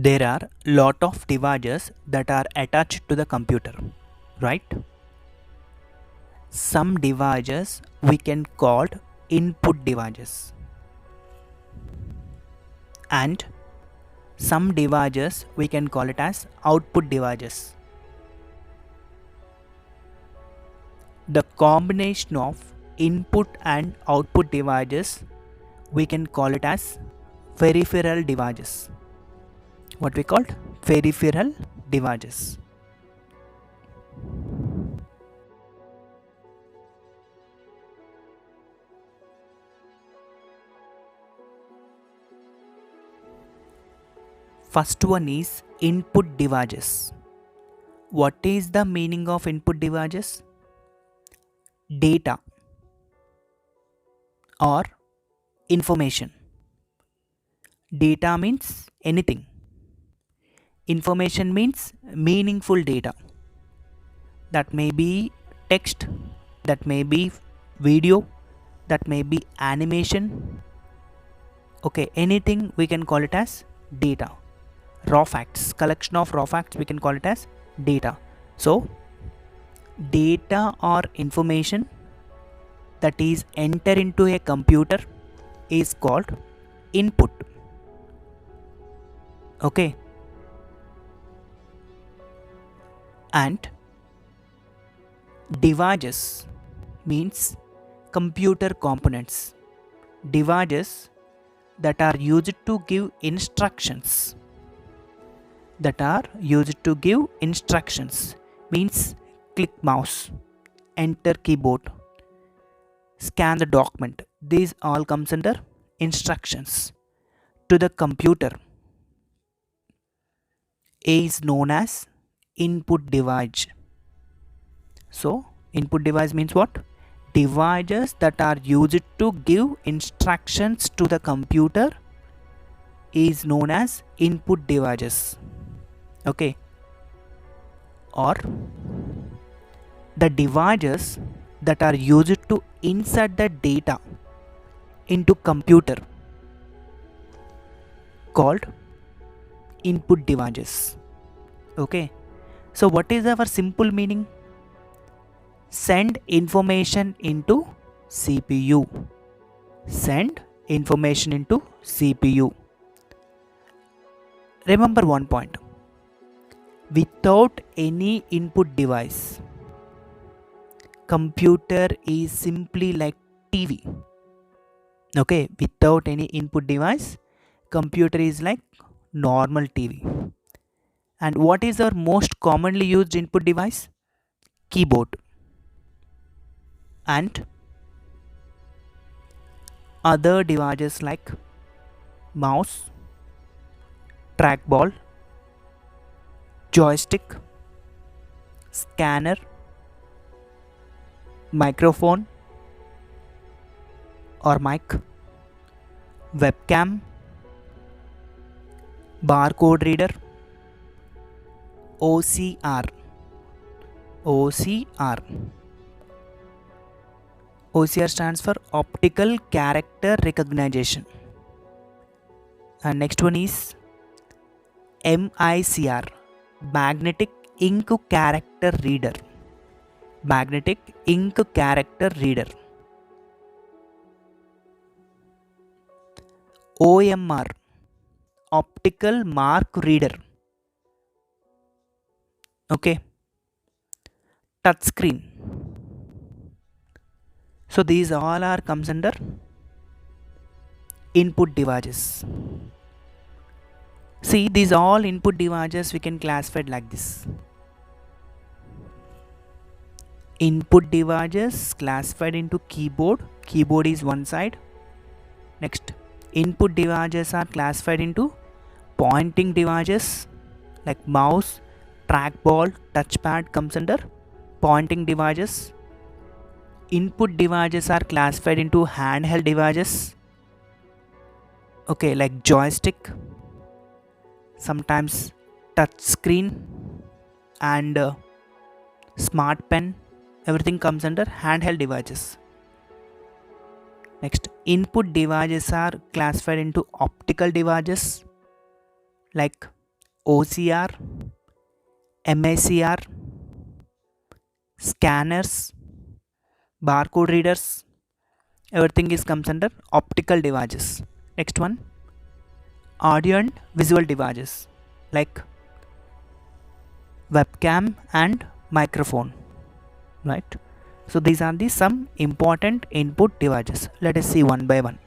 There are lot of devices that are attached to the computer, right? Some devices we can call input devices, and some devices we can call it as output devices. The combination of input and output devices we can call it as peripheral devices. What we called peripheral devices. First one is input devices. What is the meaning of input devices? Data or information. Data means anything. Information means meaningful data. That may be text, that may be video, that may be animation. Okay, anything we can call it as data. Raw facts, collection of raw facts, we can call it as data. So, data or information that is enter into a computer is called input. Okay, and devices means computer components. Devices that are used to give instructions. That are used to give instructions means click mouse, enter keyboard, scan the document. These all comes under instructions to the computer is known as input device. So input device means what? Devices that are used to give instructions to the computer is known as input devices. Okay, or the devices that are used to insert the data into computer called input devices. Okay, so what is our simple meaning? Send information into CPU. Send information into CPU. Remember one point. Without any input device, computer is simply like TV. Okay, without any input device, computer is like normal TV. And what is our most commonly used input device? Keyboard. And other devices like mouse, trackball, joystick, scanner, microphone or mic, webcam, barcode reader, OCR. OCR. OCR stands for optical character recognition. And next one is MICR, magnetic ink character reader. Magnetic ink character reader. OMR, optical mark reader. Okay, touchscreen. So these all are comes under input devices. See, these all input devices we can classify like this. Input devices classified into keyboard. Keyboard is one side. Next, input devices are classified into pointing devices like mouse, trackball, touchpad comes under pointing devices. Input devices are classified into handheld devices. Okay, like joystick, sometimes touch screen and smart pen, everything comes under handheld devices. Next, input devices are classified into optical devices like OCR, MACR, scanners, barcode readers, everything is comes under optical devices. Next one, audio and visual devices like webcam and microphone, right? So these are the some important input devices. Let us see one by one.